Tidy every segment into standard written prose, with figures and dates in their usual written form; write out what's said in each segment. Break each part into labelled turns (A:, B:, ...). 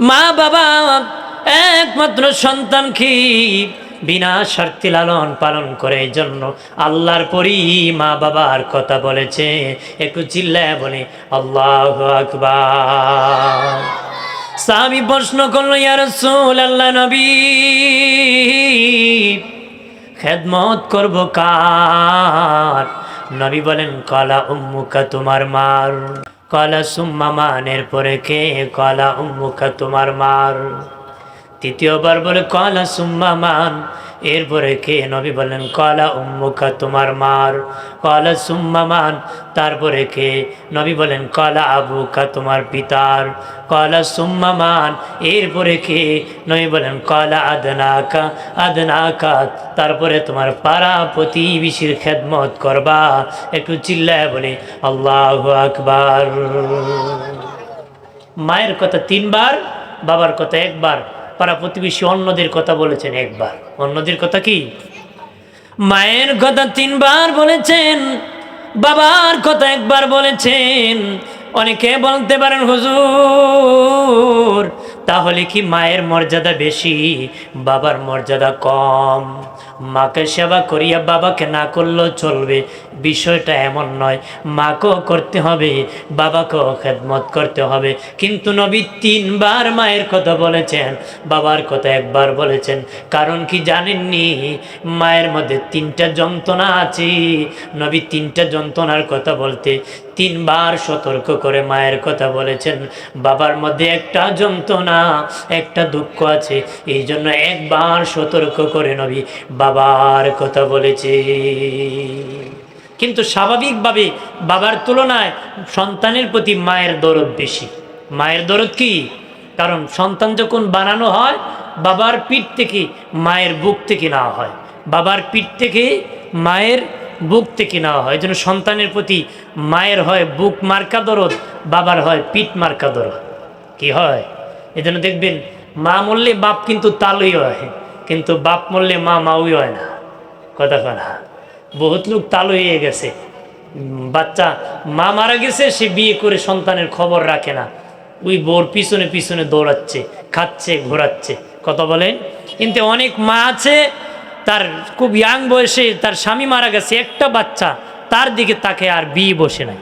A: মা বাবা একমাত্র সন্তানকে বিনা শর্তে লালন পালন করে, এই জন্য আল্লাহর পরই মা বাবার কথা বলেছে। একটু চিল্লায় বলে আল্লাহু আকবার। সাহাবী প্রশ্ন করলো, ইয়া রাসূলুল্লাহ, নবী খেদমত করব কার? নবী বলেন কালা উম্মুকা, তোমার মার। কালা সুম্মা মান, এরপরে কে? কালা উম্মুকা, তোমার মার। তৃতীয়বার বলে কালা সুম্মা মান, এরপরে কে? নবী বলেন কালা উম্মুকা, তোমার মার। কালা সুম্মা মান, তারপরে কে? নবী বলেন কালা আবুকা, তোমার পিতার। কালা সুম্মা মান, এরপরে কে? নবী বলেন কালা আদনাকা, আদনাকা, তারপরে তোমার পাড়া প্রতিবেশীর খেদমত করবা। একটু চিল্লায় বলে আল্লাহু আকবার। মায়ের কথা 3 বার, বাবার কথা 1 বার, পাড়া প্রতিবেশী অন্যদের কথা বলেছেন 1 বার। অন্যদের কথা কি? মায়ের কথা 3 বার বলেছেন, বাবার কথা 1 বার বলেছেন। অনেকে বলতে পারেন হুজুর, তাহলে কি মায়ের মর্যাদা বেশি, বাবার মর্যাদা কম? মাকে সেবা করিয়া বাবাকে না করলেও চলবে, বিষয়টা এমন নয়। মাকেও করতে হবে, বাবাকেও খেদমত করতে হবে। কিন্তু নবী 3 বার মায়ের কথা বলেছেন, বাবার কথা 1 বার বলেছেন। কারণ কি জানেননি? মায়ের মধ্যে 3টা যন্ত্রণা আছে। নবী 3টা যন্ত্রণার কথা বলতে 3 বার সতর্ক করে মায়ের কথা বলেছেন। বাবার মধ্যে একটা যন্ত্রণা, একটা দুঃখ আছে, এই জন্য 1 বার সতর্ক করে নবী বাবার কথা বলেছে। কিন্তু স্বাভাবিকভাবে বাবার তুলনায় সন্তানের প্রতি মায়ের দরদ বেশি। মায়ের দরদ কি? কারণ সন্তান যখন বানানো হয় বাবার পিঠ থেকে, মায়ের বুক থেকে নেওয়া হয়। বাবার পিঠ থেকে মায়ের বুক থেকে নেওয়া হয়। এই জন্য সন্তানের প্রতি মায়ের হয় বুক মার্কা দরদ, বাবার হয় পিঠ মার্কা দরদ। কি হয়? এই জন্য দেখবেন মা মরলে বাপ কিন্তু তালুই হয়, কিন্তু বাপ মরলে মা মাউই হয় না। কথা না, বহুত লোক তালু হয়ে গেছে। বাচ্চা মা মারা গেছে, সে বিয়ে করে সন্তানের খবর রাখে না, ওই বোর পিছনে পিছনে দৌড়াচ্ছে, খাচ্ছে, ঘোরাচ্ছে। কথা বলেন? কিন্তু অনেক মা আছে, তার খুব ইয়াং বয়সে তার স্বামী মারা গেছে, একটা বাচ্চা, তার দিকে তাকে আর বিয়ে বসে নাই।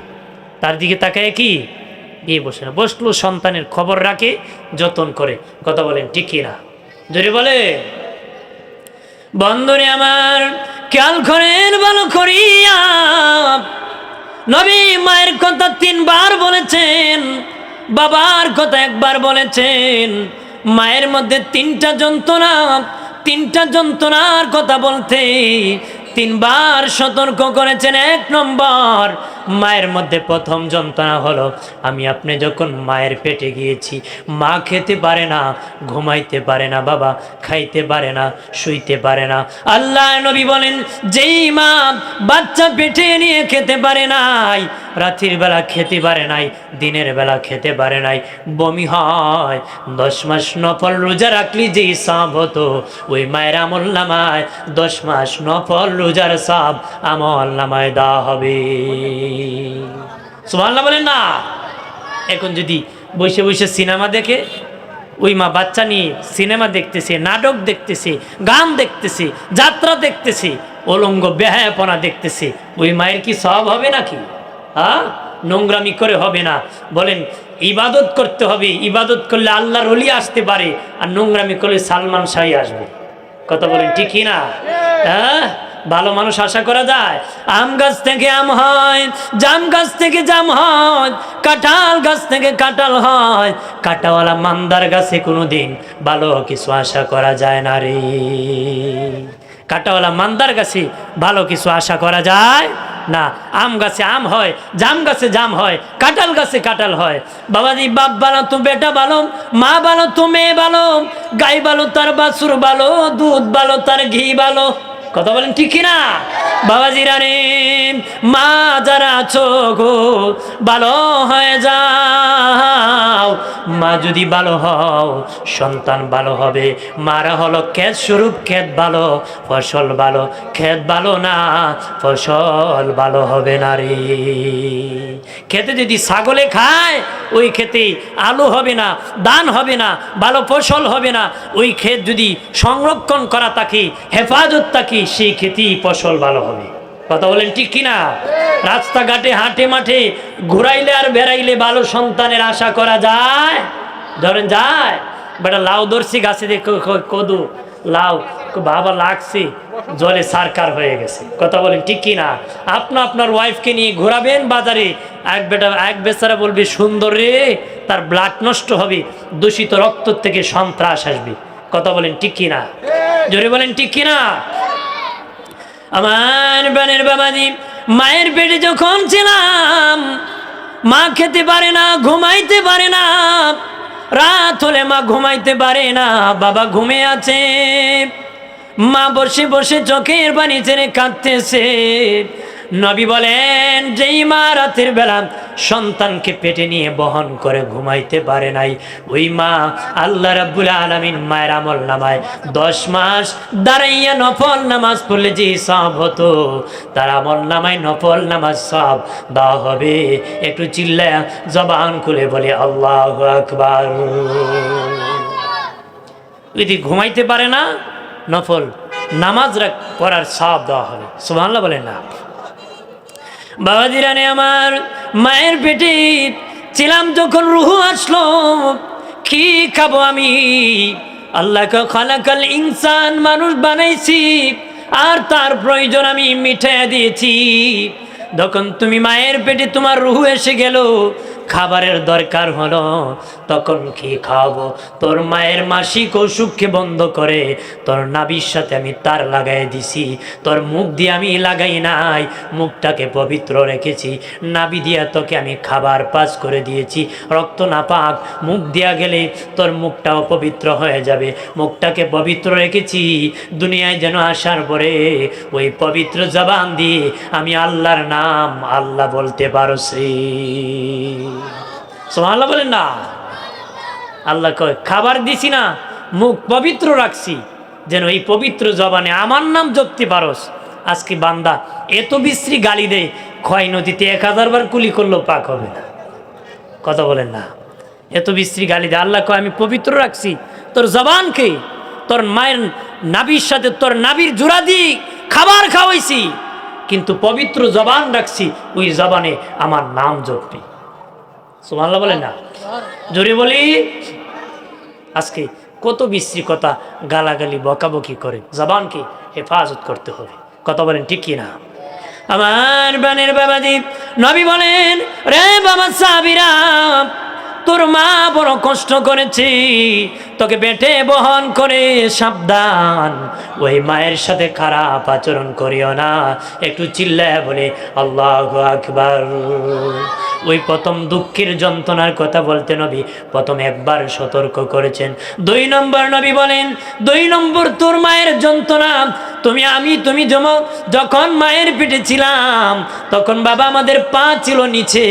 A: তার দিকে তাকায় কি? বিয়ে বসে না, বসলো সন্তানের খবর রাখে, যতন করে। কথা বলেন ঠিক কিনা? জোরে বলে। বন্ধুরে আমার, খেয়াল করেন ভালো করিয়া, নবী মায়ের কথা 3 বার বলেছেন, বাবার কথা 1 বার বলেছেন। মায়ের মধ্যে 3টা যন্ত্রণা, 3টা যন্ত্রণার কথা বলতে 3 বার সতর্ক করেছেন। 1 নম্বর, মায়ের মধ্যে প্রথম যন্ত্রণা হলো, আমি আপনি যখন মায়ের পেটে গিয়েছি, মা খেতে পারে না, ঘুমাইতে পারে না, বাবা খাইতে পারে না, শুইতে পারে না। আল্লাহ নবী বলেন, যেই মা বাচ্চা পেটে নিয়ে খেতে পারে নাই, রাতের বেলা খেতে পারে নাই, দিনের বেলা খেতে পারে নাই, বমি হয়, 10 মাস নফল রোজা রাখলি যেই সওয়াব হতো, ওই মায়ের আমল নামায় 10 মাস নফল রোজার সওয়াব আমল নামায় দেওয়া হবে। সুবহানাল্লাহ বলেন না? এখন যদি বসে বসে সিনেমা দেখে, ওই মা বাচ্চা নিয়ে সিনেমা দেখতেছে, নাটক দেখতেছে, গান দেখতেছে, যাত্রা দেখতেছে, অলঙ্গ বেহায়াপনা দেখতেছে, ওই মায়ের কি সওয়াব হবে নাকি? হ্যাঁ, নোংরামি করে হবে না। বলেন ইবাদত করতে হবে, ইবাদত করলে আল্লাহর ওলি আসতে পারে, আর নোংরামি করলে সালমান শাহী আসবে। কথা বলেন ঠিক কিনা? হ্যাঁ, ভালো মানুষ আশা করা যায়? আম গাছ থেকে আম হয়, জাম গাছ থেকে জাম হয়, কাঁঠাল গাছ থেকে কাঁঠাল হয়, কাঁটাওয়ালা মান্দার গাছে কোনোদিন ভালো কিছু আশা করা যায় না রে। কাঁটাওয়ালা মান্দার গাছে ভালো কিছু আশা করা যায় না। আম গাছে আম হয়, জাম গাছে জাম হয়, কাঁঠাল গাছে কাঁঠাল হয়। বাবাজি, বাপ ভালো তো বেটা ভালো, মা ভালো তো মেয়ে ভালো, গাই ভালো তার বাছুর ভালো, দুধ ভালো তার ঘি ভালো। কথা বলেন ঠিক কিনা? বাবাজিরা রে, মা যারা আছো গো, ভালো হয়ে যাও। মা যদি ভালো হও, সন্তান ভালো হবে। মারা হলো ক্ষেত স্বরূপ, ক্ষেত ভালো, ফসল ভালো। ক্ষেত ভালো না, ফসল ভালো হবে না রে। খেতে যদি ছাগলে খায় ওই খেতে আলু হবে না, ধান হবে না, ভালো ফসল হবে না। ওই ক্ষেত যদি সংরক্ষণ করা থাকে, হেফাজত থাকে, সেই খেতেই ফসল ভালো হবে। কথা বলেন ঠিক কিনা? রাস্তাঘাটে হাটে মাঠে ঘুরাইলে আর বেড়াইলে ভালো সন্তানের আশা করা যায়? ধরেন যায়? বেটা লাউ ধরছি গাছে দেখো, কদু লাউ বাবা লাগছে, জলে সারকার হয়ে গেছে। কথা বলেন ঠিক কিনা? আপনার ওয়াইফকে নিয়ে ঘোরাবেন বাজারে, এক বেচারা বলবে সুন্দর রে, তার ব্লাড নষ্ট হবে, দূষিত রক্ত থেকে সন্ত্রাস আসবে। কথা বলেন ঠিক কিনা? জোরে বলেন ঠিক কিনা? আমার বানের বাবাজি, মায়ের পেটে যখন ছিলাম, মা খেতে পারে না, ঘুমাইতে পারে না, রাত হলে মা ঘুমাইতে পারে না, বাবা ঘুমে আছে, মা বসে বসে চোখের পানি ছেড়ে কাঁদতেছে। নবী বলেন, যেই মা রাতের বেলা সন্তানকে পেটে নিয়ে বহন করে ঘুমাইতে পারে নাই, ওই মা আল্লাহ রাব্বুল আলামিন মায়ের আমল নামায় 10 মাস দাঁড়াইয়া নফল নামাজ পড়লে যে সওয়াব হতো, তার আমল নামায় নফল নামাজ সওয়াব দেওয়া হবে। একটু চিল্লায়া জবান খুলে বলে আল্লাহু আকবার। যদি ঘুমাইতে পারে না, নফল নামাজ পড়ার সওয়াব দেওয়া হবে। সুবহানাল্লাহ বলেন না? বাবাজিরানে আমার, মায়ের পেটে ছিলাম যখন রুহু আসলো, কি খাবো আমি? আল্লাহকে খালাকাল ইনসান, মানুষ বানাইছি, আর তার প্রয়োজন আমি মিটাইয়া দিয়েছি। যখন তুমি মায়ের পেটে তোমার রুহু এসে গেল, খাবারের দরকার হলো, তখন কি খাওয়াবো? তোর মায়ের মাসিক অসুখকে বন্ধ করে তোর নাভির সাথে আমি তার লাগাই দিছি। তোর মুখ দিয়ে আমি লাগাই নাই, মুখটাকে পবিত্র রেখেছি। নাভি দিয়া তোকে আমি খাবার পাস করে দিয়েছি। রক্ত না পাক, মুখ দিয়া গেলে তোর মুখটাও পবিত্র হয়ে যাবে। মুখটাকে পবিত্র রেখেছি, দুনিয়ায় যেন আসার পরে ওই পবিত্র জবান দিয়ে আমি আল্লাহর নাম আল্লাহ বলতে পারছি। সুবহানাল্লাহ বলেন না? আল্লাহ কয়, খাবার দিছি না, মুখ পবিত্র রাখছি, যেন এই পবিত্র জবানে আমার নাম জপতে পারস। আজকে বান্দা এত বিশ্রী গালি দেয়, ক্ষয় নদীতে 1000 বার কুলি করলেও পাক হবে না। কথা বলেন না? এত বিশ্রী গালি দেয়। আল্লাহ কয়, আমি পবিত্র রাখছি তোর জবানকে, তোর মায়ের নাভির সাথে তোর নাভির জোড়া দিয়ে খাবার খাওয়াইছি, কিন্তু পবিত্র জবান রাখছি, ওই জবানে আমার নাম জপবি। সুবহানাল্লাহ বলেন না? জোরে বলি। আজকে কত বিশ্রী কথা, গালাগালি বকাবকি করে, জবানকে হেফাজত করতে হবে। কথা বলেন ঠিক কি না? আমার বানের বাবাজি, নবী বলেন, রে বাবা সাহাবীরা, তোর মা বড় কষ্ট করেছে, তোকে পেটে বহন করে, সাবধান, ওই মায়ের সাথে খারাপ আচরণ করিও না। একটু চিল্লায় বলে আল্লাহু আকবার। ওই প্রথম দুঃখের যন্ত্রণার কথা বলতে নবী প্রথম একবার সতর্ক করেছেন। 2 নম্বর নবী বলেন, 2 নম্বর তোর মায়ের যন্ত্রণা, তুমি যখন মায়ের পেটে ছিলাম, তখন বাবা আমাদের পা ছিল নিচে,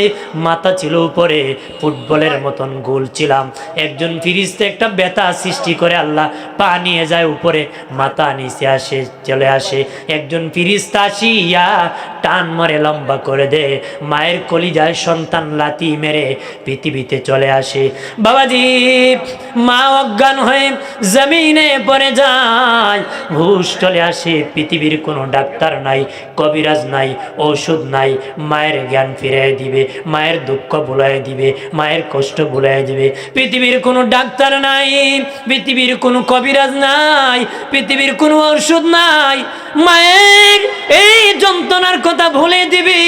A: মাথা ছিল উপরে, ফুটবলের মতন গোল ছিলাম। একজন ফিরিস্তা একটা ব্যথা সৃষ্টি করে, আল্লাহ পা নিয়ে যায় উপরে, মাথা নিচে চলে আসে। একজন ফিরিস্তা আসিয়া টান মারে, লম্বা করে দে, মায়ের কলিজায় সন্তান লাথি মেরে পৃথিবীতে চলে আসে। বাবাজি, মা অজ্ঞান হয়ে জমিনে পড়ে যায়, হুশ চলে আসে। পৃথিবীর কোনো ডাক্তার নাই, কবিরাজ নাই, ঔষধ নাই, মায়ের জ্ঞান ফিরিয়ে দিবে, মায়ের দুঃখ ভুলাই দিবে, মায়ের কষ্ট ভুলাই দিবে। পৃথিবীর কোনো ডাক্তার নাই, পৃথিবীর কোনো কবিরাজ নাই, পৃথিবীর কোনো ঔষধ নাই, মায়ের এই যন্ত্রণার কথা ভুলে দিবি।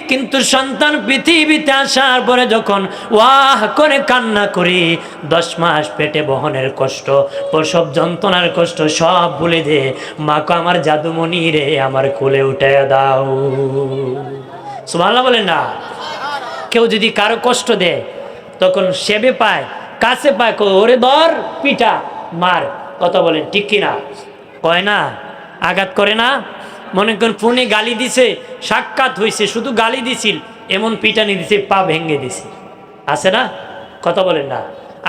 A: কিন্তু সন্তান পৃথিবীতে আসার পরে যখন ওয়াহ করে কান্না করি, 10 মাস পেটে বহনের কষ্ট, প্রসব যন্ত্রণার কষ্ট সব ভুলে দে। মাকে আমার জাদুমণি রে, আমার কোলে উঠাইয়া দাও। সুবহানাল্লাহ বলেন না? কেউ যদি কারো কষ্ট দেয়, তখন সেবে পায়, কাছে পায়, ওরে ধর, পিটা, মার। কথা বলেন ঠিক কিনা? কয় না? আঘাত করে না? মনে করেন ফোনে গালি দিছে, সাক্ষাৎ হয়েছে, শুধু গালি দিছিল, এমন পিটানি দিছে, পা ভেঙে দিছে, আছে না? কথা বলেন না?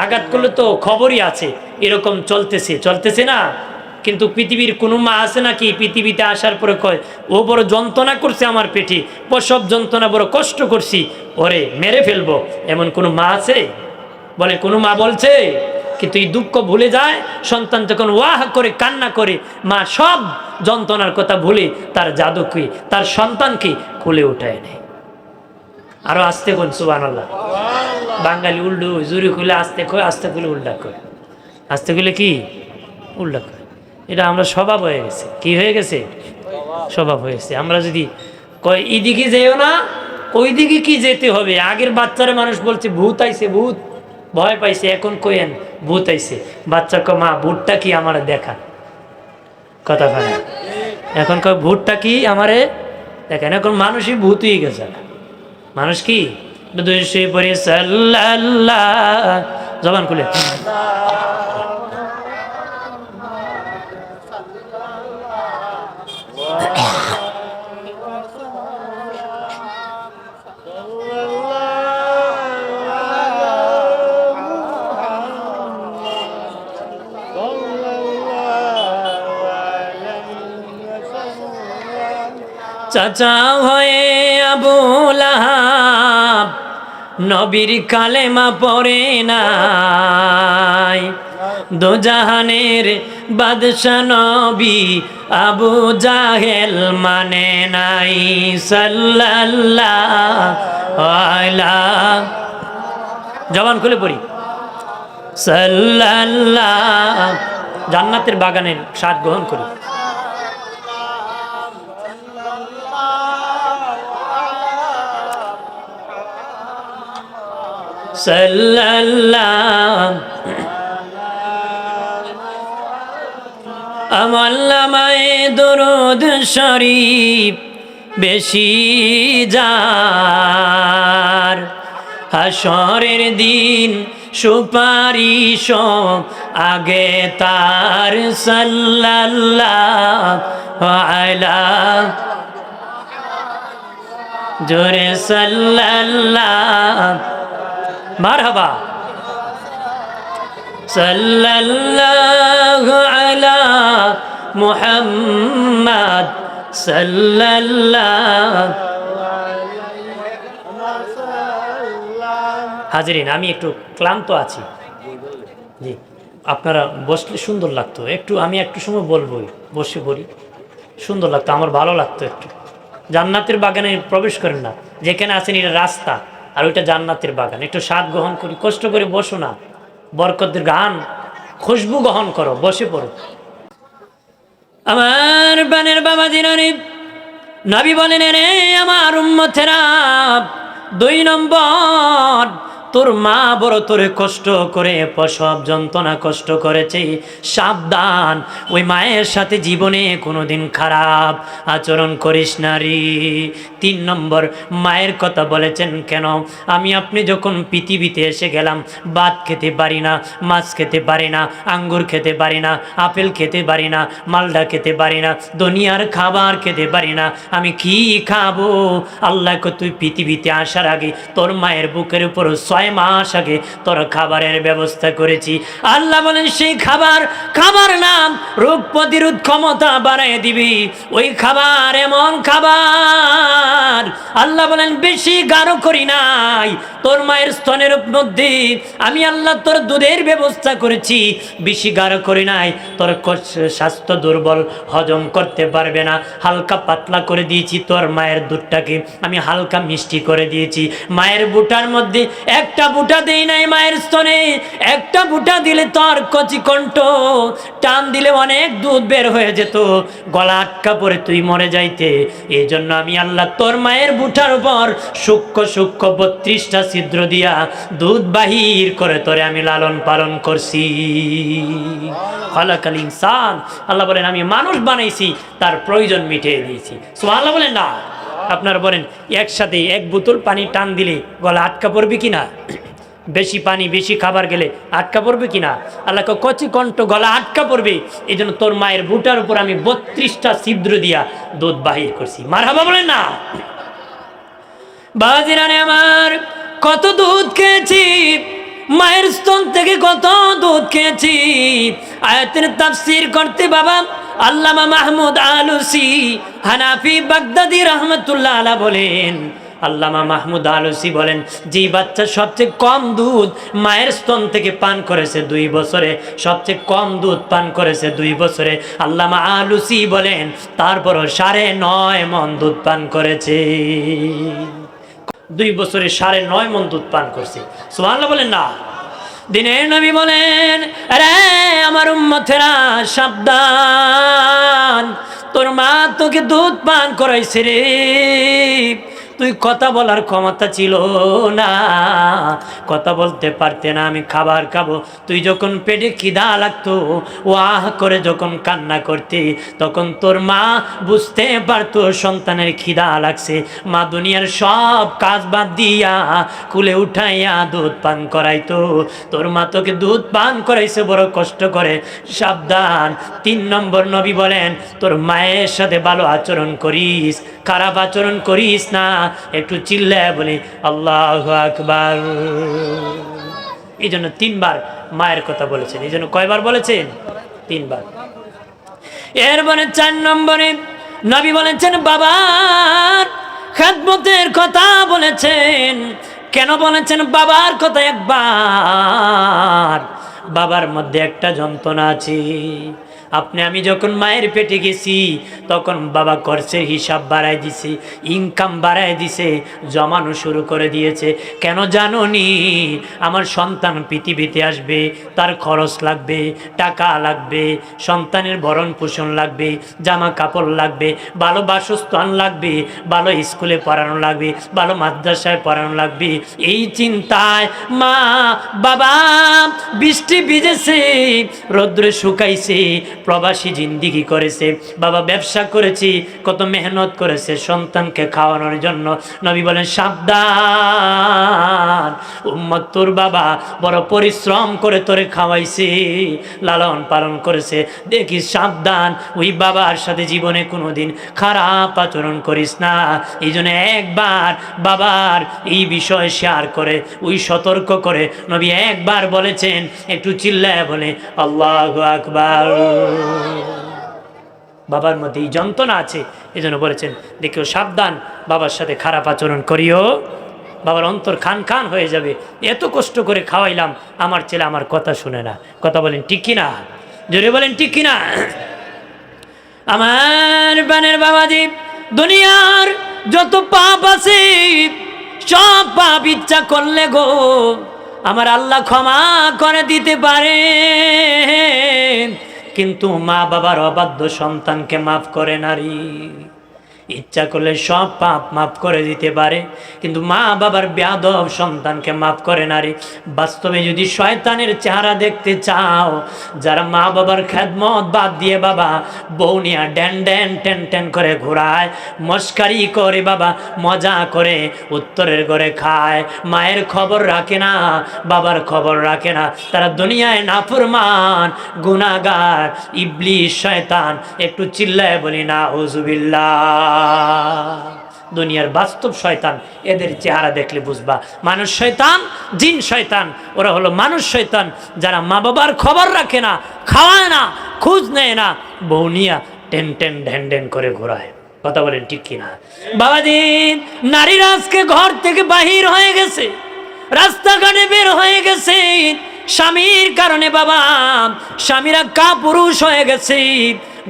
A: আঘাত করলে তো খবরই আছে, এরকম চলতেছে না? কিন্তু পৃথিবীর কোনো মা আছে নাকি পৃথিবীতে আসার পরে কয় ও বড় যন্ত্রণা করছে আমার পেটে, প্রসব যন্ত্রণা বড় কষ্ট করছি, ওরে মেরে ফেলবো, এমন কোনো মা আছে? বলে কোনো মা বলছে? কিন্তু এই দুঃখ ভুলে যায় সন্তান যখন ওয়াহ করে কান্না করে, মা সব যন্ত্রণার কথা ভুলে তার জাদুকে তার সন্তানকে কোলে উঠায় নেয়। আরো আস্তে কোন সুবহানাল্লাহ। বাঙালি উল্লু জুরি খুলে আস্তে কয়, আস্তে খুলে উল্টা কয়, আস্তে খুলে কি উল্টা কয়। এটা আমরা স্বভাব হয়ে গেছে। কি হয়ে গেছে? স্বভাব হয়েছে। আমরা যদি কয় এদিকে যেও না, ওই দিকে কি যেতে হবে? আগের বাচ্চারা মানুষ বলছে ভূত আইছে, ভূত, ভয় পাইছে, এখন কয়েন ভূত আইছে। বাচ্চা কয় মা ভূতটা কি আমারে দেখা, কথা বলে। এখন কয় ভূতটা কি আমারে দেখেন। এখন মানুষই ভূত হয়ে গেছে। মানুষ কি পড়ে সাল্লাল্লাহ, জবান খুলে চাচা হয়ে আবু লাহাব নবীর কালেমা পড়ে নাই, দোজাহানের বাদশা নবী আবু জাহেল মানে নাই। সাল্লাল্লাহু আলাইহি, জবান খুলে পড়ি সাল্লাল্লাহু, জান্নাতের বাগানের স্বাদ গ্রহণ করি। সাল্লাল্লাহু আমাল্লামায়ে দরুদ শরীফ বেশি যার, হাসরের দিন সুপারিশ আগে তার। সাল্লাল্লাহু আলাইহি, জোরে সাল্লাল্লাহু, মারহাবা। সাল্লাল্লাহু আলা মুহাম্মাদ সাল্লাল্লাহু। হাজিরিন, আমি একটু ক্লান্ত আছি, জি আপনারা বসলে সুন্দর লাগতো একটু, আমি একটু সময় বলবোই, বসে পড়ি, সুন্দর লাগতো, আমার ভালো লাগতো একটু। জান্নাতের বাগানে প্রবেশ করেন না, যেখানে আছেন এটা রাস্তা আর ওইটা জান্নাতের বাগান, একটু স্বাদ গ্রহণ করি, কষ্ট করে বসো না, বরকতের গান খুশবু গ্রহণ করো, বসে পড়ো। আমার বানের বাবা জিরানি নবী বলেন, রে আমার উম্মতেরা, 2 নম্বর, তোর মা বড় তোরে কষ্ট করে প্রসব যন্ত্রণা কষ্ট করেছে, সাবধান, ওই মায়ের সাথে জীবনে কোনোদিন খারাপ আচরণ করিস না রে। 3 নম্বর, মায়ের কথা বলেছেন কেন? আমি আপনি যখন পৃথিবীতে এসে গেলাম, ভাত খেতে পারি না, মাছ খেতে পারি না, আঙ্গুর খেতে পারি না, আপেল খেতে পারি না, মালডা খেতে পারি না, দুনিয়ার খাবার খেতে পারি না, আমি কি খাবো? আল্লাহকে তুই পৃথিবীতে আসার আগে তোর মায়ের বুকের উপর 6 মাস আগে তোর খাবারের ব্যবস্থা করেছি। আল্লাহ বলেন সেই খাবার নাম রোগ প্রতিরোধ ক্ষমতা বাড়ায় দিবি। ওই খাবার এমন খাবার, আল্লাহ বলেন বেশি গাঢ় করি নাই, তোর মায়ের স্তনের মধ্যে আমি আল্লাহ তোর দুধের ব্যবস্থা করেছি, বেশি গাঢ় করি নাই, তোর স্বাস্থ্য দুর্বল, হজম করতে পারবে না, হালকা পাতলা করে দিয়েছি। তোর মায়ের দুধটাকে আমি হালকা মিষ্টি করে দিয়েছি। মায়ের বুটার মধ্যে একটা বুটা দেই নাই, মায়ের স্তনে একটা বুটা দিলে তোর কচি কণ্ঠ টান দিলে অনেক দুধ বের হয়ে যেত, গলা আটকা পড়ে তুই মরে যাইতে। এই জন্য আমি আল্লাহ তোর মায়ের বুটার উপর সূক্ষ্ম সূক্ষ্ম 32টা ছিদ্র দিয়া দুধ বাহির করে তোরে আমি লালন পালন করছি। খালাকাল ইনসান, আল্লাহ বলেন আমি মানুষ বানাইছি, তার প্রয়োজন মিটিয়ে দিয়েছি। সুবহানাল্লাহ বলেন না? আপনারা বলেন একসাথে 1 বোতল পানি টান দিলে গলা আটকা পড়বে কিনা? বেশি পানি বেশি খাবার গেলে আটকা পড়বে কিনা? আল্লাহকে কচি কণ্ঠ গলা আটকা পড়বে, এই জন্য তোর মায়ের বুটার উপর আমি 32টা ছিদ্র দিয়া দুধ বাহির করছি। মারহাবা বলেন না? বাজিরানে আমার, কত দুধ খেয়েছি মায়ের স্তন থেকে, কত দুধ খেয়েছি। আয়াতের তাফসীর করতে বাবা আল্লামা মাহমুদ আলুসি হানাফি বাগদাদি রহমতুল্লাহ আলাইহি বলেন, আল্লামা মাহমুদ আলুসি বলেন, যে বাচ্চা সবচেয়ে কম দুধ মায়ের স্তন থেকে পান করেছে 2 বছরে, সবচেয়ে কম দুধ পান করেছে 2 বছরে, আল্লামা আলুসি বলেন তারপরও 9.5 মণ দুধ পান করেছে। 2 বছরে 9.5 মণ দুধ পান করছে। সুবহানাল্লাহ বলেন না? দিনের নবী বলেন, আরে আমার উম্মতেরা সাবধান, তোর মা তোকে দুধ পান করাইছে রে, তুই কথা বলার ক্ষমতা ছিল না, কথা বলতে পারতে না, আমি খাবার খাবো, তুই যখন পেটে খিদা লাগতো ওয়াহ করে যখন কান্না করতে, তখন তোর মা বুঝতে পারতো সন্তানের খিদা লাগছে, মা দুনিয়ার সব কাজ বাদ দিয়া কুলে উঠাইয়া দুধ পান করাইতো। তোর মা তোকে দুধ পান করাইছে বড় কষ্ট করে, সাবধান। 3 নম্বর নবী বলেন, তোর মায়ের সাথে ভালো আচরণ করিস, খারাপ আচরণ করিস না। একটু চিল্লায় বলি আল্লাহু আকবার। এই জন্য 3 বার মায়ের কথা বলেছেন। এই জন্য কয়বার বলেছেন? 3 বার। এরপরে 4 নম্বরে নবী বলেছেন বাবার খেদমতের কথা বলেছেন। কেন বলেছেন বাবার কথা? একবার বাবার মধ্যে একটা যন্ত্রণা আছে। আপনি আমি যখন মায়ের পেটে গেছি তখন বাবা খরচের হিসাব বাড়ায় দিছে, ইনকাম বাড়ায় দিছে, জমানো শুরু করে দিয়েছে। কেন জানোনি? আমার সন্তান পৃথিবীতে আসবে, তার খরচ লাগবে, টাকা লাগবে, সন্তানের ভরণ পোষণ লাগবে, জামা কাপড় লাগবে, ভালো বাসস্থান লাগবে, ভালো স্কুলে পড়ানো লাগবে, ভালো মাদ্রাসায় পড়ানো লাগবে। এই চিন্তায় মা বাবা বৃষ্টি ভিজেছে, রৌদ্রে শুকাইছে, প্রবাসী জিন্দিগি করেছে, বাবা ব্যবসা করেছি, কত মেহনত করেছে সন্তানকে খাওয়ানোর জন্য। নবী বলেন সাবধান, উম্মত তোর বাবা বড় পরিশ্রম করে তোরে খাওয়াইছে, লালন পালন করেছে, দেখিস সাবধান, ওই বাবার সাথে জীবনে কোনোদিন খারাপ আচরণ করিস না। এই জন্য একবার বাবার এই বিষয়ে শেয়ার করে, ওই সতর্ক করে নবী একবার বলেছেন, একটু চিল্লায় বলে আল্লাহু আকবার। বাবার মধ্যে এই যন্ত্রণা আছে, এই জন্য বলেছেন দেখিও সাবধান, বাবার সাথে খারাপ আচরণ করিও, বাবার অন্তর খান খান হয়ে যাবে। এত কষ্ট করে খাওয়াইলাম, আমার ছেলে আমার কথা শুনে না। কথা বলেন ঠিক কিনা? জোরে বলেন ঠিক কিনা? আমার বানের বাবাজি, দুনিয়ার যত পাপ আছে সব পাপ ইচ্ছা করলে গো আমার আল্লাহ ক্ষমা করে দিতে পারে, কিন্তু মা বাবার অবাধ্য সন্তানকে মাফ করে নারী। ইচ্ছা করলে সব পাপ মাফ করে দিতে পারে, কিন্তু মা বাবার বেয়াদব সন্তানকে মাফ করে নারী। বাস্তবে যদি শয়তানের চেহারা দেখতে চাও, যারা মা বাবার খেদমত বাদ দিয়ে বাবা বউ নিয়ে ড্যান ড্যান টেন টেন করে ঘোরায়, মস্কারি করে বাবা, মজা করে উত্তরের ঘরে খায়, মায়ের খবর রাখে না, বাবার খবর রাখে না, তারা দুনিয়ায় নাফরমান, গুনাহগার, ইবলিস, শয়তান। একটু চিল্লায় বলি না আউযুবিল্লাহ। দুনিয়ার বাস্তব শয়তান, এদের চেহারা দেখলে বুঝবা মানুষ শয়তান, জিন শয়তান। ওরা হলো মানুষ শয়তান, যারা মা বাবার খবর রাখে না, খাওয়ায় না, খোঁজ নেয় না, বউ নিয়া টেন টেন ঢ্যান ঢ্যান করে ঘোরায়। কথা বলেন ঠিক কিনা? বাবাজি, নারীরা আজকে ঘর থেকে বাহির হয়ে গেছে, রাস্তাঘাটে বের হয়ে গেছে স্বামীর কারণে। বাবা, স্বামীরা কাপুরুষ হয়ে গেছে,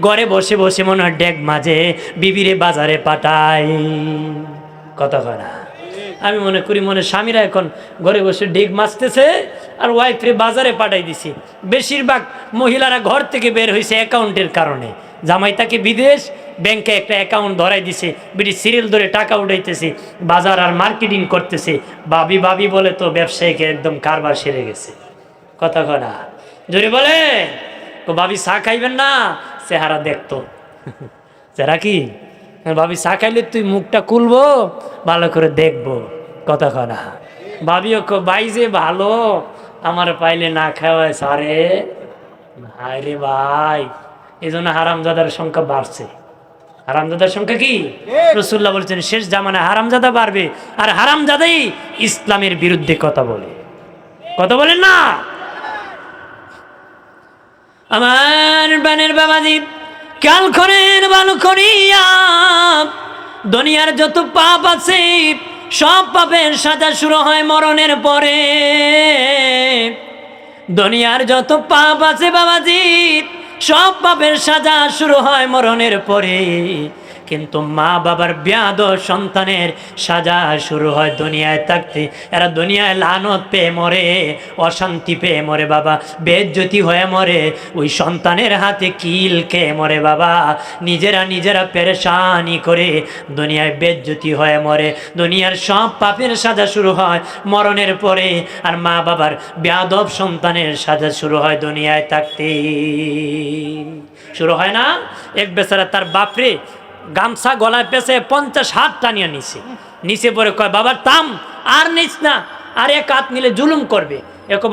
A: ঘরে বসে বসে মনে হয় ডেক মাঝে বিবিরে বাজারে পাঠায়। কথা কয় না? আমি মনে করি মনে স্বামীরা এখন ঘরে বসে ডেক মাছতেছে আর ওয়াইফরে বাজারে পাঠাই দিছি। বেশিরভাগ মহিলারা ঘর থেকে বের হয়েছে অ্যাকাউন্টের কারণে। জামাই তাকে বিদেশ ব্যাংকে একটা অ্যাকাউন্ট ধরাই দিছে, বিডি সিরিয়াল ধরে টাকা উঠাইতেছে, বাজার আর মার্কেটিং করতেছে। বাবি বাবি বলে তো ব্যবসায়ীকে একদম কারবার সেরে গেছে। কথা কয় না? জোরে বলে তো ভাবি চা খাইবেন না, চেহারা দেখতো চেহারা কি, ভাবি চা খাইলে তুই মুখটা খুলবো, ভালো করে দেখবো। কথা কয় না? ভাবিও ভাই যে ভালো, আমার পাইলে না খাওয়ায় সারে ভাই রে ভাই। এই জন্য হারামজাদার সংখ্যা বাড়ছে। হারামজাদার সংখ্যা কি? রাসূলুল্লাহ বলছেন শেষ জামানায় হারামজাদা বাড়বে, আর হারামজাদাই ইসলামের বিরুদ্ধে কথা বলে। কথা বলেন না? আমার বানের বাবাজি খেয়াল করেন ভালো করিয়া, দুনিয়ার যত পাপ আছে সব পাপের সাজা শুরু হয় মরণের পরে। দুনিয়ার যত পাপ আছে বাবাজি সব পাপের সাজা শুরু হয় মরণের পরে, কিন্তু মা বাবার বেয়াদব সন্তানের সাজা শুরু হয় দুনিয়ায় থাকতে। এরা দুনিয়ায় লানত পেয়ে মরে, অশান্তি পেয়ে মরে বাবা, বেজ্জতি হয়ে মরে, ওই সন্তানের হাতে কিল খেয়ে মরে বাবা, নিজেরা পেরেশানি করে দুনিয়ায় বেজ্জতি হয়ে মরে। দুনিয়ার সব পাপের সাজা শুরু হয় মরণের পরে, আর মা বাবার বেয়াদব সন্তানের সাজা শুরু হয় দুনিয়ায় থাকতে। শুরু হয় না? এক বেচারা তার বাপরে গামছা গলায় পেঁচে 50 হাত টানিয়া নিচে পরে কয়, বাবার থাম, আর নিস না, আর এক হাত নিলে জুলুম করবে।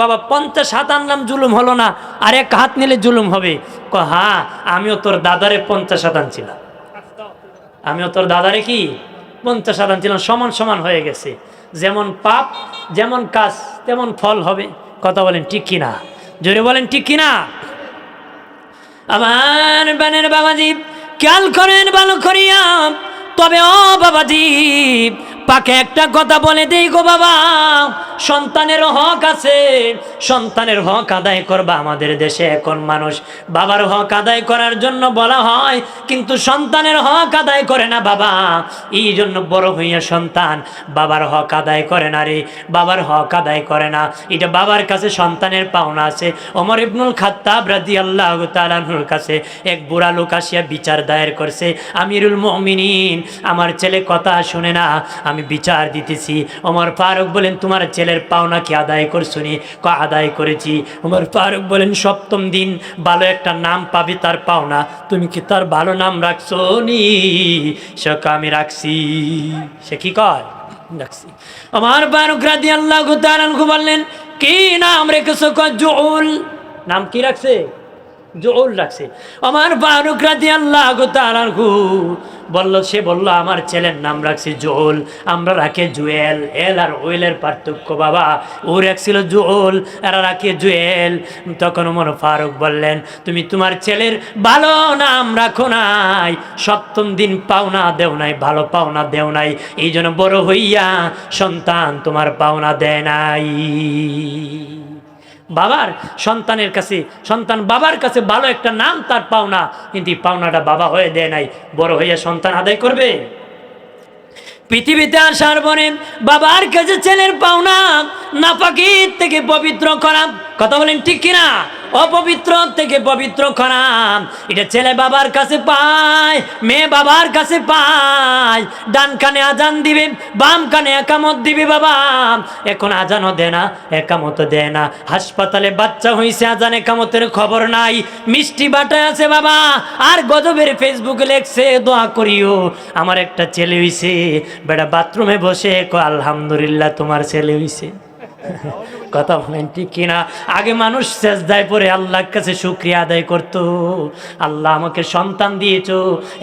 A: বাবা 50 হাত আনলাম জুলুম হলো না, আর এক হাত নিলে জুলুম হবে। হ্যাঁ, আমিও তোর দাদারে 50 হাত আনছিলাম, আমিও তোর দাদারে কি 50 হাত আনছিলাম, সমান সমান হয়ে গেছে। যেমন পাপ যেমন কাজ তেমন ফল হবে। কথা বলেন ঠিক কিনা? জোরে বলেন ঠিক কিনা? আমার বানের বাবাজি খেয়াল করেন ভালো করিয়া, তবে ও বাবাজি পাকে একটা কথা বলে দেই গো বাবা, সন্তানের হক আছে, সন্তানের হক আদায় করবা। আমাদের দেশে এখন মানুষ বাবার হক আদায় করার জন্য বলা হয়, কিন্তু সন্তানের হক আদায় করে না বাবা। এই জন্য বড় হইয়া সন্তান বাবার হক আদায় করে না রে, বাবার হক আদায় করে না। এটা বাবার কাছে সন্তানের পাওনা আছে। ওমর ইবনুল খাত্তাব রাদিয়াল্লাহু তাআলা আনহুর কাছে এক বুড়া লোক আসিয়া বিচার দায়ের করছে, আমিরুল মুমিনিন আমার ছেলে কথা শুনে না, আমি বিচার দিতেছি। ওমর ফারুক বলেন, তোমার ছেলের পাওনা কি আদায় করছো নি? আদায় করেছি। ওমর ফারুক বলেন, 7ম দিন ভালো একটা নাম পাবি তার পাওনা, তুমি কি তার ভালো নাম রাখছো নি? সে আমি রাখছি। সে কি কয়? রাখছি। ওমর ফারুক রাদিয়াল্লাহু তাআলা আনহু বললেন, কি নাম রেখেছো? কয় জুউল। নাম কি রাখছে? জুউল রাখছে। ওমর ফারুক রাদিয়াল্লাহু তাআলা আনহু সে বলল, আমার ছেলের নাম রাখছি জুউল, আমরা রাখে জুয়েল। এল আর ওয়েলের পার্থক্য বাবা, ও রাখছিল জুউল, এরা রাখে জুয়েল। তখন ওমর ফারুক বললেন, তুমি তোমার ছেলের ভালো নাম রাখো নাই, 7ম দিন পাওনা দেও নাই, ভালো পাওনা দেও নাই, এই জন্য বড় হইয়া সন্তান তোমার পাওনা দেয় নাই। বাবার সন্তানের কাছে, সন্তান বাবার কাছে ভালো একটা নাম তার পাওনা, কিন্তু পাওনাটা বাবা হয়ে দেয় নাই, বড় হইয়া সন্তান আদায় করবে। পৃথিবীতে আসার পরে বাবার কাছে ছেলের পাওনা নাপাকির থেকে পবিত্র করা। কথা বলেন ঠিক কিনা? অপবিত্র থেকে পবিত্র করা, এটা ছেলে বাবার কাছে পায়, মেয়ে বাবার কাছে পায়। ডান কানে আজান দিবে, বাম কানে একামত দিবে বাবা। এখন আজানও দেয় না, একামতও দেয় না। হাসপাতালে বাচ্চা হয়েছে, আজান একামতের খবর নাই, মিষ্টি বাটায় আছে বাবা, আর গজবের ফেসবুকে লেখছে, দোয়া করিও আমার একটা ছেলে হইছে। বেটা বাথরুমে বসে আলহামদুলিল্লাহ তোমার ছেলে হইছে। কথা বলেন ঠিক কিনা? আগে মানুষ সেজদায় পড়ে আল্লাহর কাছে শুকরিয়া আদায় করতো, আল্লাহ আমাকে সন্তান দিয়েছো।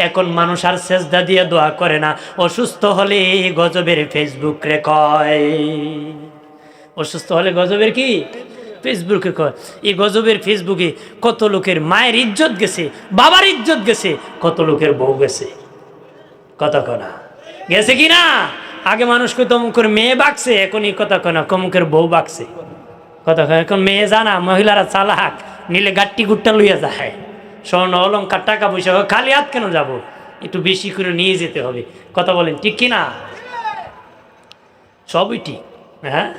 A: এখন মানুষ আর সেজদা দিয়ে দোয়া করে না, অসুস্থ হলে গজবের ফেসবুক রে কয়। অসুস্থ হলে গজবের কি ফেসবুকে কয়। এই গজবের ফেসবুকে কত লোকের মায়ের ইজ্জত গেছে, বাবার ইজ্জত গেছে, কত লোকের বউ গেছে। কথা কনা গেছে কিনা? আগে মানুষ কইতো অমুকের মেয়ে বাকছে, এখন এই কথা কয় না, অমুকের বউ বাকছে। কথা কয় এখন মেয়ে জানা, মহিলারা চালাক, নিলে গাট্টি গুট্টা লইয়া যায়, স্বর্ণ অলঙ্কার টাকা পয়সা, খালি হাত কেন যাব, একটু বেশি করে নিয়ে যেতে হবে। কথা বলেন ঠিক কিনা? সবই ঠিক। হ্যাঁ,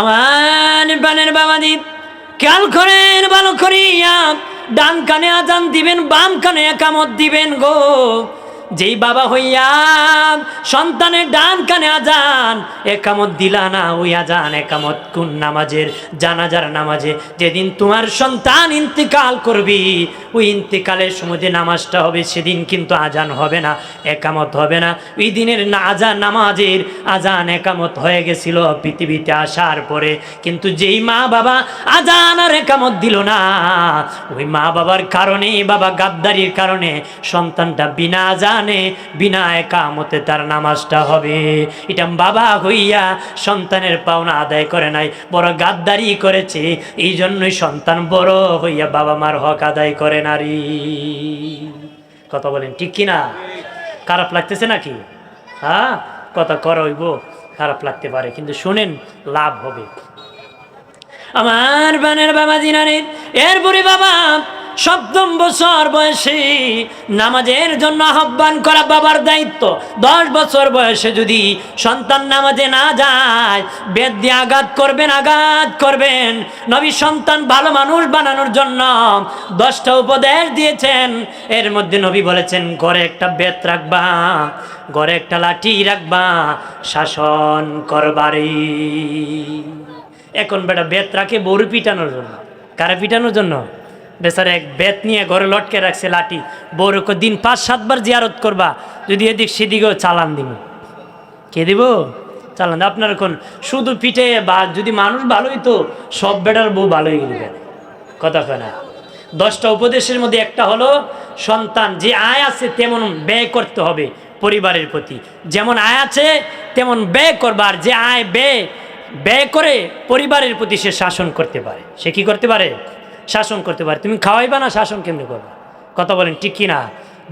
A: আমার বানের বাবাদি খেয়াল করেন ভালো করিয়া, ডান কানে আজান দিবেন, বাম কানে একামত দিবেন গো। যেই বাবা হইয়া সন্তানের ডান কানে আজান একামত দিলা না, ওই আজান একামত কোন নামাজের? জানাজার নামাজে। যেদিন তোমার সন্তান ইন্তেকাল করবি, ওই ইন্তেকালের সময় যে নামাজটা হবে, সেদিন কিন্তু আজান হবে না, একামত হবে না। ওই দিনের আজান, নামাজের আজান একামত হয়ে গেছিল পৃথিবীতে আসার পরে। কিন্তু যেই মা বাবা আজান আর একামত দিল না, ওই মা বাবার কারণে, বাবা গাদ্দারির কারণে সন্তানটা বিনা আজান জানে বিনা একামতে তার নামাজটা হবে। এটা বাবা হইয়া সন্তানের পাওনা আদায় করে নাই, বড় গাদ্দারি করেছে। এই জন্যই সন্তান বড় হইয়া বাবা মার হক আদায় করে নারী। কথা বলেন ঠিক কিনা? খারাপ লাগতেছে নাকি? হ্যাঁ, কথা করইব, খারাপ লাগতে পারে, কিন্তু শোনেন, লাভ হবে। আমার বানের বাবা দিনারে, এরপরে বাবা ৭ম বছর বয়সে নামাজের জন্য আহ্বান করা বাবার দায়িত্ব। 10 বছর বয়সে যদি সন্তান নামাজে না যায়, বেদ দিয়ে আঘাত করবেন। নবী সন্তান ভালো মানুষ বানানোর জন্য 10টা উপদেশ দিয়েছেন। এর মধ্যে নবী বলেছেন, ঘরে একটা বেত রাখবা, ঘরে একটা লাঠি রাখবা, শাসন করবারি। এখন বেটা বেত রাখে বউর পিটানোর জন্য। কারে পিটানোর জন্য? বেচারা এক বেত নিয়ে ঘরে লটকে রাখছে লাঠি। বউরকে দিন 5-7 বার জিয়ারত করবা, যদি এদিক সেদিকেও চালান দিব। কে দিব? চালান। আপনার এখন শুধু পিঠে বা যদি মানুষ ভালোই, তো সব বেটার বউ ভালোই গেল। কথা কয় না? 10টা উপদেশের মধ্যে একটা হলো, সন্তান যে আয় আছে তেমন ব্যয় করতে হবে পরিবারের প্রতি। যেমন আয় আছে তেমন ব্যয় করবার। যে আয় ব্যয় করে পরিবারের প্রতি সে শাসন করতে পারে। সে কি করতে পারে? শাসন করতে পারে। তুমি খাওয়াইবা না, শাসন কেমনি করবা? কথা বলেন ঠিক কিনা?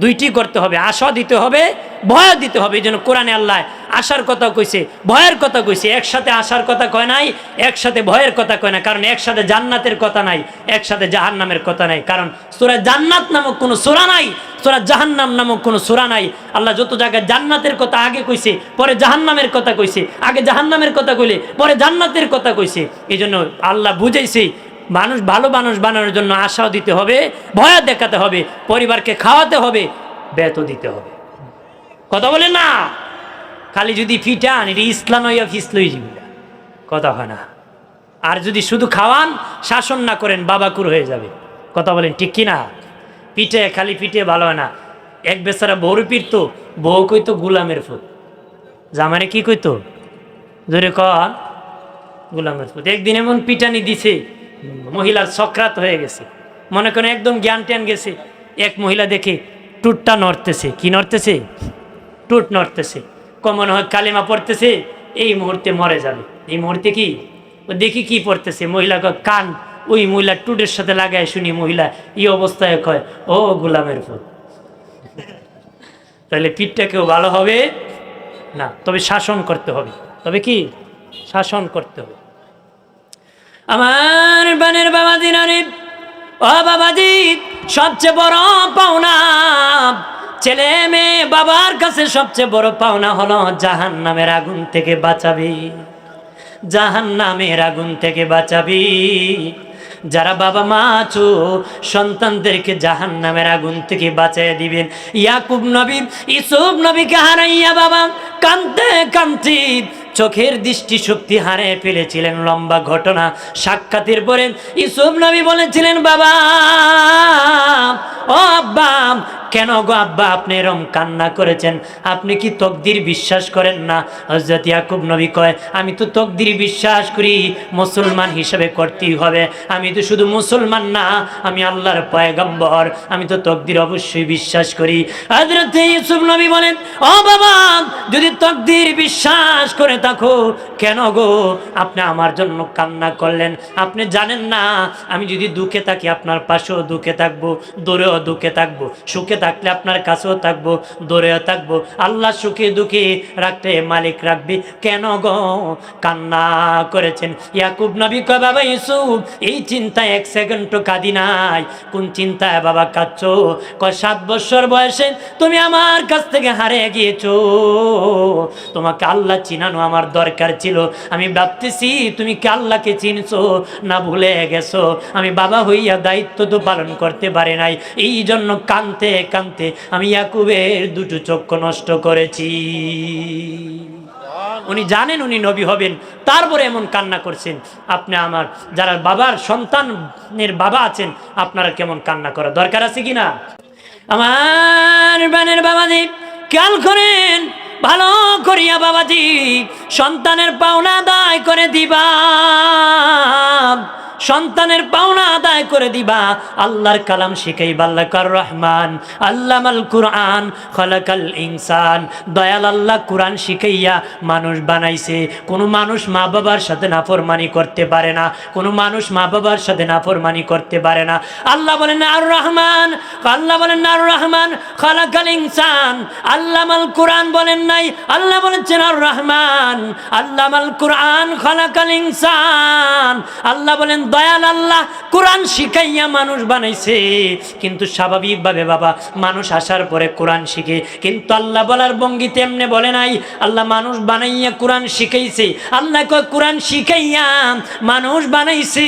A: দুইটি করতে হবে, আশা দিতে হবে, ভয় দিতে হবে। এই জন্য কোরআনে আল্লাহ আশার কথা কইছে, ভয়ের কথা কইছে। একসাথে আশার কথা কয় নাই, একসাথে ভয়ের কথা কয় না। কারণ একসাথে জান্নাতের কথা নাই, একসাথে জাহান্নামের কথা নাই। কারণ সূরা জান্নাত নামক কোনো সূরা নাই, সূরা জাহান্নাম নামক কোনো সূরা নাই। আল্লাহ যত জায়গায় জান্নাতের কথা আগে কইছে, পরে জাহান্নামের কথা কইছে, আগে জাহান্নামের কথা কইলে পরে জান্নাতের কথা কইছে। এই জন্য আল্লাহ বুঝাইছে, মানুষ ভালো মানুষ বানানোর জন্য আশাও দিতে হবে, ভয় দেখাতে হবে, পরিবারকে খাওয়াতে হবে, বেতও দিতে হবে। কথা বলে না? খালি যদি ফিটান, এটা ইসলাম হইয়া ফিসলই যাবে, কথা হয় না। আর যদি শুধু খাওয়ান, শাসন না করেন, বাবাকুর হয়ে যাবে। কথা বলেন ঠিক কিনা? পিঠে, খালি পিঠে ভালো হয় না। এক বেচারা বউর পিটতো, বউ কইতো গুলামের ফুট। জামারে কি কইতো? জোরে কন, গুলামের ফুট। একদিন এমন পিটানি দিছে, মহিলার সক্রাত হয়ে গেছে, মনে করেন একদম জ্ঞান ট্যান গেছে। এক মহিলা দেখে টুটটা নড়তেছে। কি নড়তেছে? টুট নড়তেছে। মনে হয় কালিমা পড়তেছে, এই মুহূর্তে মরে যাবে। এই মুহূর্তে কি ও দেখি কি পড়তেছে, মহিলা কান ওই মহিলা টুটের সাথে লাগায় শুনি মহিলা এই অবস্থায় কয়, ও গোলামের ফুল। তাহলে পিঠটা কেউ ভালো হবে না, তবে শাসন করতে হবে। তবে কি? শাসন করতে হবে। আমার বানের বাবা দিনারে, ও বাবাজি, সবচেয়ে বড় পাওনা ছেলে মেয়ে বাবার কাছে সবচেয়ে বড় পাওনা হলো জাহান্নামের আগুন থেকে বাঁচাবি। জাহান্নামের আগুন থেকে বাঁচাবি। যারা বাবা মা আছো, সন্তানদেরকে জাহান্নামের আগুন থেকে বাঁচিয়ে দিবেন। ইয়াকুব নবী, ইউসুফ নবীকে হারাইয়া বাবা কাঁদতে কাঁদতে চোখের দৃষ্টি শক্তি হারিয়ে ফেলেছিলেন। লম্বা ঘটনা। সাক্ষাতের পরে ইউসুফ নবী বলেছিলেন, বাবা, ও আব্বা, কেন গো আব্বা আপনি এরম কান্না করেছেন? আপনি কি তকদির বিশ্বাস করেন না? হযরত ইয়াকুব নবী কয়, আমি তো তকদির বিশ্বাস করি, মুসলমান হিসেবে করতেই হবে। আমি তো শুধু মুসলমান না, আমি আল্লাহর পয়গম্বর, আমি তো তকদির অবশ্যই বিশ্বাস করি। হযরত ইউসুফ নবী বলেন, ও বাবা, যদি তকদির বিশ্বাস করে থাকো, কেন গো আপনি আমার জন্য কান্না করলেন? আপনি জানেন না, আমি যদি দুঃখে থাকি আপনার পাশেও দুঃখে থাকবো, দূরেও দুঃখে থাকবো। সুখে থাকলে আপনার কাছেও থাকবো, দূরেও থাকবো। আল্লাহ সুখে দুঃখে রাখতে মালিক রাখবে। কেন গো কান্না করেছেন? ইয়াকুব নবী কয়, বাবা ইউসুফ, এই চিন্তায় 1 সেকেন্ডও কাঁদি নাই। কোন চিন্তায় বাবা কাঁদছো? কয়, 7 বছর বয়সে তুমি আমার কাছ থেকে হারিয়ে গিয়েছো। তোমাকে আল্লাহ চিনানো আমার দরকার ছিল। আমি ভাবতেছি তুমি কি আল্লাহকে চিনছো না ভুলে গেছো। আমি বাবা হইয়া দায়িত্ব তো পালন করতে পারি নাই। এই জন্য কাঁদতে কাঁদতে আমি ইয়াকুবের 2টো চক্ষু নষ্ট করেছি। উনি জানেন উনি নবী হবেন, তারপরে এমন কান্না করছেন। আপনি আমার যারা বাবার সন্তানের বাবা আছেন, আপনারা কেমন কান্না করা দরকার আছে কিনা? আমার বানের বাবাজি, খেয়াল করেন ভালো করিয়া বাবাজি, সন্তানের পাওনা আদায় করে দিবা। সন্তানের পাওনা আদায় করে দিবা। আল্লাহর কালাম শিখাইবা। আল্লাহ কার রহমান আল্লামাল কুরআন খলাকাল ইনসান। দয়াল আল্লাহ কোরআন শিখাইয়া মানুষ বানাইছে। কোনো মানুষ মা বাবার সাথে নাফরমানি করতে পারে না, কোনো মানুষ মা বাবার সাথে নাফরমানি করতে পারে না। আল্লাহ বলেন আর রহমান, আল্লাহ বলেন আর রহমান খলাকাল ইনসান। আল্লামাল কুরআন বলেন নাই, আল্লাহ বলেছেন আর রহমান আল্লামাল কুরআন খলাকাল ইনসান। আল্লাহ বলেন দয়াল আল্লাহ কোরআন শিখাইয়া মানুষ বানাইছে। কিন্তু স্বাভাবিকভাবে বাবা মানুষ আসার পরে কোরআন শিখে, কিন্তু আল্লাহ বলার ভঙ্গিতে এমনি বলে নাই আল্লাহ মানুষ বানাইয়া কোরআন শিখাইছে। আল্লাহ কয় কোরআন শিখাইয়া মানুষ বানাইছে।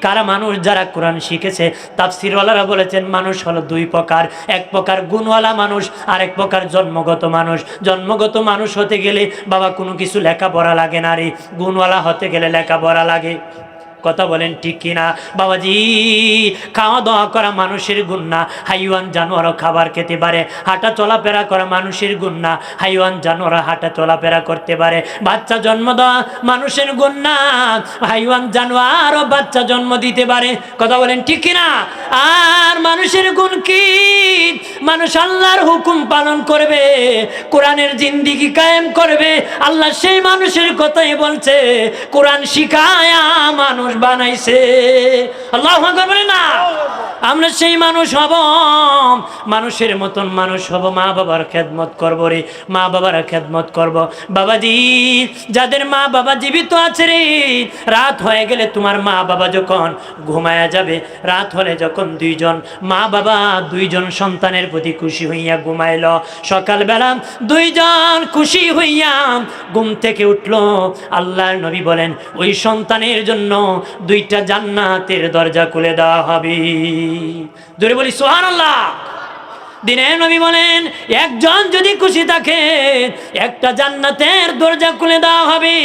A: কারা মানুষ? যারা কোরআন শিখেছে। তাফসীরওয়ালারা বলেছেন মানুষ হলো দুই প্রকার, এক প্রকার গুণওয়ালা মানুষ, আর এক প্রকার জন্মগত মানুষ। জন্মগত মানুষ হতে গেলে বাবা কোনো কিছু লেখাপড়া লাগে না রে, গুণওয়ালা হতে গেলে লেখাপড়া লাগে। কথা বলেন ঠিক কিনা বাবাজি? খাওয়া দাওয়া করা মানুষের গুণ না, হাইওয়ান জানোয়ারও খাবার খেতে পারে। হাঁটা চলাফেরা করা মানুষের গুণ না, হাইওয়ান জানোয়ার হাঁটা চলাফেরা করতে পারে। বাচ্চা জন্ম দেওয়া মানুষের গুণ না, হাইওয়ান জানোয়ারও বাচ্চা জন্ম দিতে পারে। কথা বলেন ঠিক কিনা? আর মানুষের গুণ কি? মানুষ আল্লাহর হুকুম পালন করবে, কোরআনের জিন্দিগি কায়েম করবে। আল্লাহ সেই মানুষের কথাই বলছে, কোরআন শিখায়া মানুষ বানাইছে। আল্লাহু আকবার বলেন না? আমরা সেই মানুষ হব, মানুষের মতন মানুষ হব। মা বাবার খেদমত করব রে, মা বাবার খেদমত করব। বাবাজি যাদের মা বাবা জীবিত আছে রে, রাত হয়ে গেলে তোমার মা বাবা যখন ঘুমায়া যাবে, রাত হলে যখন দুইজন মা বাবা দুইজন সন্তানের প্রতি খুশি হইয়া ঘুমাইল, সকালবেলা দুইজন খুশি হইয়া ঘুম থেকে উঠলো, আল্লাহর নবী বলেন ওই সন্তানের জন্য দুইটা জান্নাতের দরজা খুলে দেওয়া হবে। জোরে বলি সুবহানাল্লাহ। দিনের নবী বলেন একজন যদি খুশি থাকে একটা জান্নাতের দরজা খুলে দেওয়া হবে,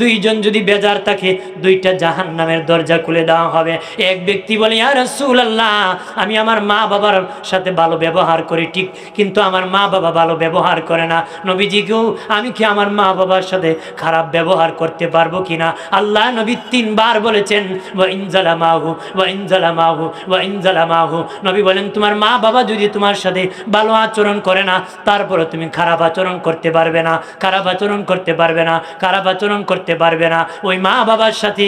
A: দুইজন যদি বেজার থাকে দুইটা জাহান্নামের দরজা খুলে দেওয়া হবে। এক ব্যক্তি বলে ইয়া রাসূলুল্লাহ আমি আমার মা বাবার সাথে ভালো ব্যবহার করি ঠিক, কিন্তু আমার মা বাবা ভালো ব্যবহার করে না। নবীজিকেও আমি কি আমার মা বাবার সাথে খারাপ ব্যবহার করতে পারবো কিনা? আল্লাহ নবী 3 বার বলেছেন ওয়া ইন জালামাহু ওয়া ইন জালামাহু ওয়া ইন জালামাহু। নবী বলেন তোমার মা বাবা যদি তোমার সাথে ভালো আচরণ করে না, তারপরে তুমি খারাপ আচরণ করতে পারবে না, খারাপ আচরণ করতে পারবে না, খারাপ আচরণ করতে পারবে না। ওই মা বাবার সাথে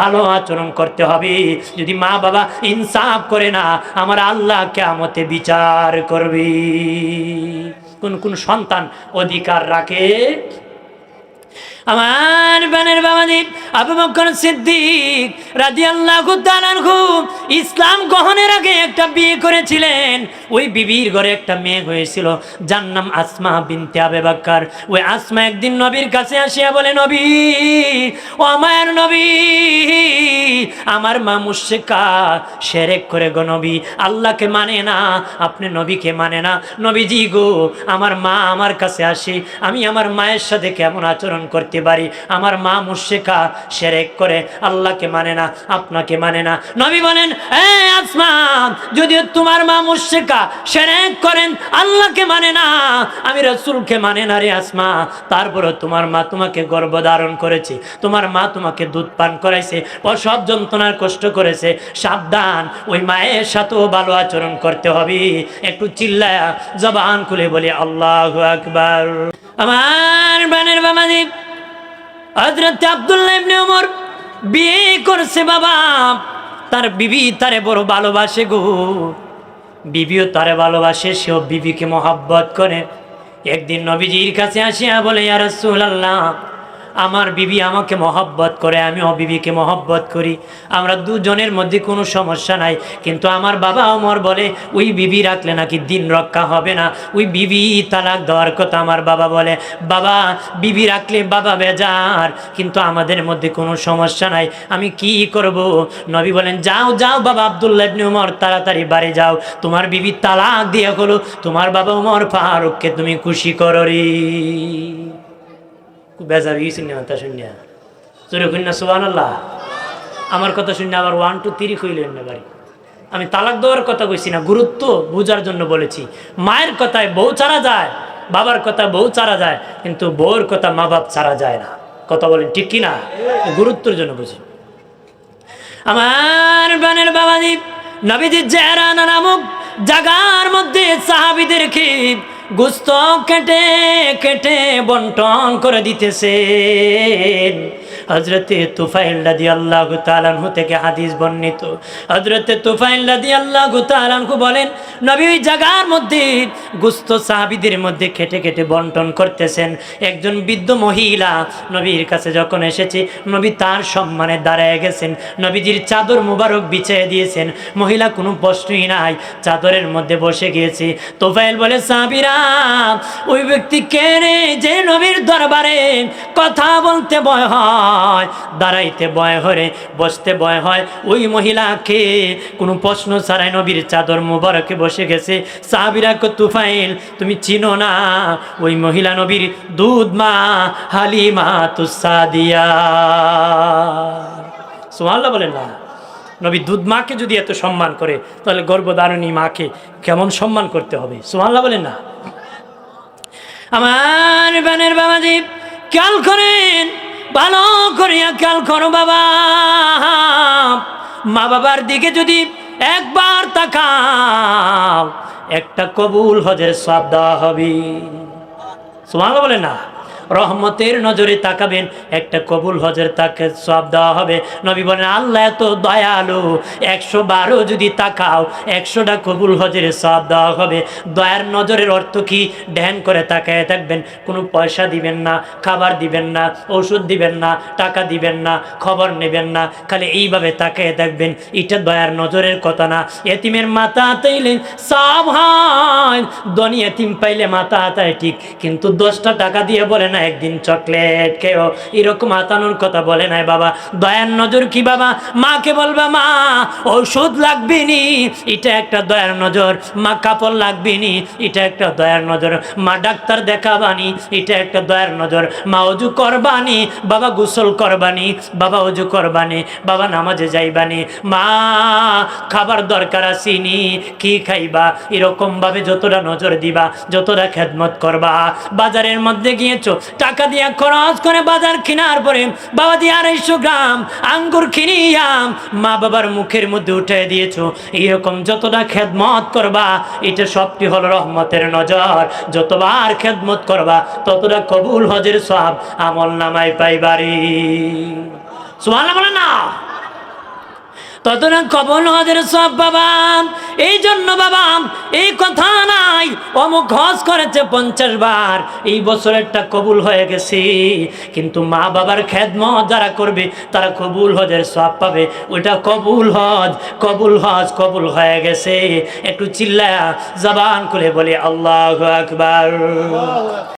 A: ভালো আচরণ করতে হবে। যদি মা বাবা ইনসাফ করে না, আমার আল্লাহ কিয়ামতে বিচার করবে। কোন কোন সন্তান অধিকার রাখে? আমার বানের বাবাজি আবু বকর সিদ্দিক রাদিয়াল্লাহু তাআলা আনহু ইসলাম গ্রহণের আগে একটা বিয়ে করেছিলেন। ওই বিবির ঘরে একটা মেয়ে হয়েছিল, যার নাম আসমা বিনতে আবু বকর। ওই আসমা একদিন নবীর কাছে আসিয়া বলে নবী ও আমার নবী, আমার মা মুশরিকা, শিরক করে গো নবী, আল্লাহকে মানে না, আপনি নবীকে মানে না। নবীজি গো আমার মা আমার কাছে আসে, আমি আমার মায়ের সাথে কেমন আচরণ করতে পারি? আমার মা মুশরিকা, শিরক করে, আল্লাহকে মানে না, আপনাকে মানে না। নবী বলেন এই আসমা, যদিও তোমার মা মুশরিকা, শিরক করেন, আল্লাহকে মানে না, আমি রাসূলকে মানে না রে আসমা, তারপরে তোমার মা তোমাকে গর্ভধারণ করেছে, তোমার মা তোমাকে দুধ পান করাইছে, প্রসব যন্ত্রণার কষ্ট করেছে। সাবধান, ওই মায়ের সাথেও ভালো আচরণ করতে হবে। একটু চিল্লায়া জবান খুলে বলি আল্লাহু আকবার। আমার বানের বাবাজি হযরত আব্দুল্লাহ ইবনে ওমর বিয়ে করছে বাবা, তার বিবি তারে বড় ভালোবাসে গো, বিবিও তারে ভালোবাসে, সেও বিবিকে মহব্বত করে। একদিন নবীজির কাছে আসিয়া বলে ইয়া রাসূলুল্লাহ আমার বিবি আমাকে মহব্বত করে, আমিও বিবিকে মহব্বত করি, আমরা দুজনের মধ্যে কোনো সমস্যা নাই, কিন্তু আমার বাবা ওমর বলে ওই বিবি রাখলে নাকি দিন রক্ষা হবে না, ওই বিবি তালাক দেওয়ার কথা আমার বাবা বলে। বাবা বিবি রাখলে বাবা বেজার, কিন্তু আমাদের মধ্যে কোনো সমস্যা নাই, আমি কি করব? নবী বলেন যাও যাও বাবা আব্দুল্লাহ ইবনে ওমর, তাড়াতাড়ি বাড়ি যাও, তোমার বিবি তালাক দিয়ে হলো, তোমার বাবা ওমর ফারুককে তুমি খুশি করো রে। বেজার গিয়েছি না তা শুনিয়া, জোরে কন্যা সুবহানাল্লাহ। আমার কথা শুনে আবার 1 2 3 কইলেন না বাড়ি। আমি তালাক দেওয়ার কথা কইছি না, গুরুত্ব বুঝার জন্য বলেছি। মায়ের কথায় বউ ছাড়া যায়, বাবার কথা বউ ছাড়া যায়, কিন্তু বউর কথা মা বাপ ছাড়া যায় না। কথা বলেন ঠিক কিনা? গুরুত্বের জন্য বুঝি। আমার বানের বাবাজি, নবীজি জেরানা নামক জায়গার মধ্যে সাহাবীদেরকে গোস্ত কেটে কেটে বন্টন করে দিতেছেন। হযরতে তুফাইল রাদিয়াল্লাহু তাআলা আনহু থেকে হাদিস বর্ণিত। হযরতে তুফাইল রাদিয়াল্লাহু তাআলা আনহু বলেন, নবী ওই জায়গার মধ্যে গোস্ত সাহাবীদের মধ্যে কেটে কেটে বন্টন করতেছেন। একজন বৃদ্ধ মহিলা নবীর কাছে যখন এসেছে, নবী তার সম্মানে দাঁড়ায় গেছেন, নবীজির চাদর মুবারক বিছিয়ে দিয়েছেন। মহিলা কোনো প্রশ্নই নাই, চাদরের মধ্যে বসে গিয়েছে। তুফাইল বলে, সাহাবীরা, ওই ব্যক্তি কে রে যে নবীর দরবারে কথা বলতে ভয় হয়, দাঁড়াইতে ভয় হয়, বসতে ভয় হয়, ওই মহিলাকে কোনো প্রশ্ন ছাড়াই নবীর চাদর মুবারকে বসে গেছে। সাহাবীরা কো, তুফাইল তুমি চিনো না? ওই মহিলা নবীর দুধ মা হালিমা তুসাদিয়া। সুবহানাল্লাহ বলেন না? নবী দুধ মাকে যদি এত সম্মান করে, তাহলে গর্ভধারিণী মাকে কেমন সম্মান করতে হবে? সুবহানাল্লাহ বলেন না? আমার বানের বাবাজি, খেয়াল করেন, ভালো করিয়া খেয়াল করো বাবা। মা বাবার দিকে যদি একবার তাকাও, একটা কবুল হজের সওয়াব দেওয়া হবে। সুবহানাল্লাহ বলেন না? রহমতের নজরে তাকাবেন, একটা কবুল হজের তাকে সওয়াব দেওয়া হবে। নবী বলেন, আল্লাহ এত দয়ালু, 112 যদি তাকাও 100টা কবুল হজের সওয়াব দেওয়া হবে। দয়ার নজরের অর্থ কি? ধ্যান করে তাকায় থাকবেন, কোনো পয়সা দিবেন না, খাবার দিবেন না, ওষুধ দিবেন না, টাকা দিবেন না, খবর নেবেন না, খালি এইভাবে তাকায় থাকবেন। এটা দয়ার নজরের কথা না। এতিমের মাথা আতাইলে সওয়াব হয়, ধনী এতিম পাইলে মাথা আতায় ঠিক, কিন্তু 10টা টাকা দিয়ে বলে না একদিন চকলেট খেও, এরকম আতানোর কথা বলে নাই বাবা। দয়ার নজর কি বাবা? মাকে বলবা, মা ঔষধ লাগবে নি, এটা একটা দয়ার নজর। মা কাপড় লাগবে নি, এটা একটা দয়ার নজর। মা ডাক্তার দেখাবানি, এটা একটা দয়ার নজর। মা অজু করবানি, বাবা গোসল করবানি, বাবা অজু করবানি, বাবা নামাজে যাইবানি, মা খাবার দরকার আসিনি, কি খাইবা, এরকম ভাবে যতটা নজর দিবা, যতটা খেদমত করবা। বাজারের মধ্যে গিয়েছো, টাকা দিয়া খরচ করে বাজার কেনার পরে বাবা দিয়ে 250 গ্রাম আঙ্গুর কিনিয়াম মা বাবার মুখের মধ্যে উঠে দিয়েছো, এরকম যতটা খেদমত করবা, এটা সবটি হলো রহমতের নজর। যতবার খেদমত করবা, ততটা কবুল হজের সওয়াব আমল নামায় পাইবারি। সুবহানাল্লাহ বলেন না? ততটা কবুল হজের সওয়াব বাবা। এই জন্য বাবা, এই কথা নাই অমুক হজ করেছে 50 বার, এই বছরেরটা কবুল হয়ে গেছে, কিন্তু মা বাবার খেদমত যারা করবে তারা কবুল হজের সওয়াব পাবে। ওইটা কবুল হজ, কবুল হজ কবুল হয়ে গেছে। একটু চিল্লায়া জবান খুলে বলি আল্লাহু আকবার।